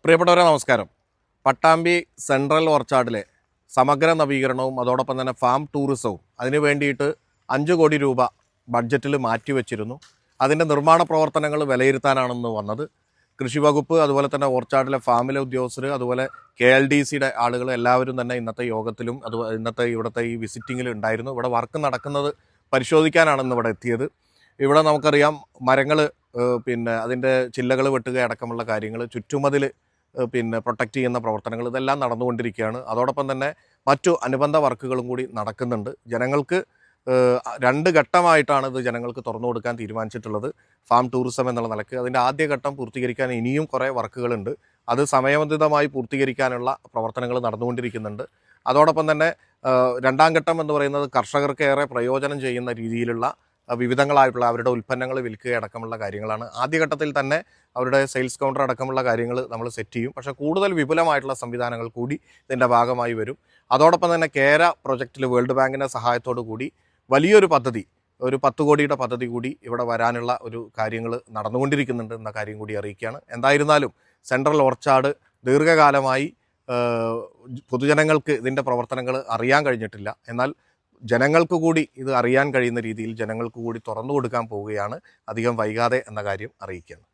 പ്രിയപ്പെട്ടവരെ നമസ്കാരം. പട്ടാമ്പി സെൻട്രൽ ഓർച്ചാർഡിലെ സമഗ്ര നവീകരണവും അതോടൊപ്പം തന്നെ ഫാം ടൂറിസവും അതിനു വേണ്ടിയിട്ട് 5 കോടി രൂപ ബഡ്ജറ്റിൽ മാറ്റിവെച്ചിരുന്നു. അതിൻ്റെ നിർമ്മാണ പ്രവർത്തനങ്ങൾ വിലയിരുത്താനാണെന്ന് വന്നത്. കൃഷി വകുപ്പ്, അതുപോലെ തന്നെ ഓർച്ചാർഡിലെ ഫാമിലെ ഉദ്യോഗസ്ഥർ, അതുപോലെ KLDCയുടെ ആളുകൾ എല്ലാവരും തന്നെ ഇന്നത്തെ യോഗത്തിലും ഇന്നത്തെ ഇവിടുത്തെ ഈ വിസിറ്റിങ്ങിൽ ഉണ്ടായിരുന്നു. ഇവിടെ വർക്ക് നടക്കുന്നത് പരിശോധിക്കാനാണെന്ന് ഇവിടെ എത്തിയത്. ഇവിടെ നമുക്കറിയാം മരങ്ങൾ അതിൻ്റെ ചില്ലകൾ വെട്ടുക അടക്കമുള്ള കാര്യങ്ങൾ, ചുറ്റുമതിൽ പ്രൊട്ടക്റ്റ് ചെയ്യുന്ന പ്രവർത്തനങ്ങൾ ഇതെല്ലാം നടന്നുകൊണ്ടിരിക്കുകയാണ്. അതോടൊപ്പം തന്നെ മറ്റു അനുബന്ധ വർക്കുകളും കൂടി നടക്കുന്നുണ്ട്. ജനങ്ങൾക്ക് 2 ഘട്ടമായിട്ടാണ് ഇത് ജനങ്ങൾക്ക് തുറന്നു കൊടുക്കാൻ തീരുമാനിച്ചിട്ടുള്ളത്. ഫാം ടൂറിസം എന്നുള്ള നിലക്ക് അതിൻ്റെ ആദ്യ ഘട്ടം പൂർത്തീകരിക്കാൻ ഇനിയും കുറേ വർക്കുകളുണ്ട്. അത് സമയബന്ധിതമായി പൂർത്തീകരിക്കാനുള്ള പ്രവർത്തനങ്ങൾ നടന്നുകൊണ്ടിരിക്കുന്നുണ്ട്. അതോടൊപ്പം തന്നെ 2ാം ഘട്ടം എന്ന് പറയുന്നത് കർഷകർക്ക് ഏറെ പ്രയോജനം ചെയ്യുന്ന രീതിയിലുള്ള വിവിധങ്ങളായിട്ടുള്ള അവരുടെ ഉൽപ്പന്നങ്ങൾ വിൽക്കുക അടക്കമുള്ള കാര്യങ്ങളാണ്. ആദ്യഘട്ടത്തിൽ തന്നെ അവരുടെ സെയിൽസ് കൗണ്ടർ അടക്കമുള്ള കാര്യങ്ങൾ നമ്മൾ സെറ്റ് ചെയ്യും. പക്ഷേ കൂടുതൽ വിപുലമായിട്ടുള്ള സംവിധാനങ്ങൾ കൂടി ഇതിൻ്റെ ഭാഗമായി വരും. അതോടൊപ്പം തന്നെ കേര പ്രൊജക്റ്റിൽ വേൾഡ് ബാങ്കിൻ്റെ സഹായത്തോടു കൂടി വലിയൊരു പദ്ധതി, ഒരു 10 കോടിയുടെ പദ്ധതി കൂടി ഇവിടെ വരാനുള്ള ഒരു കാര്യങ്ങൾ നടന്നുകൊണ്ടിരിക്കുന്നുണ്ട് എന്ന കാര്യം കൂടി അറിയിക്കുകയാണ്. എന്തായിരുന്നാലും സെൻട്രൽ ഓർച്ചാർഡ് ദീർഘകാലമായി പൊതുജനങ്ങൾക്ക് ഇതിൻ്റെ പ്രവർത്തനങ്ങൾ അറിയാൻ കഴിഞ്ഞിട്ടില്ല. എന്നാൽ ജനങ്ങൾക്ക് കൂടി ഇത് അറിയാൻ കഴിയുന്ന രീതിയിൽ ജനങ്ങൾക്ക് കൂടി തുറന്നു കൊടുക്കാൻ പോവുകയാണ് അധികം വൈകാതെ എന്ന കാര്യം അറിയിക്കുകയാണ്.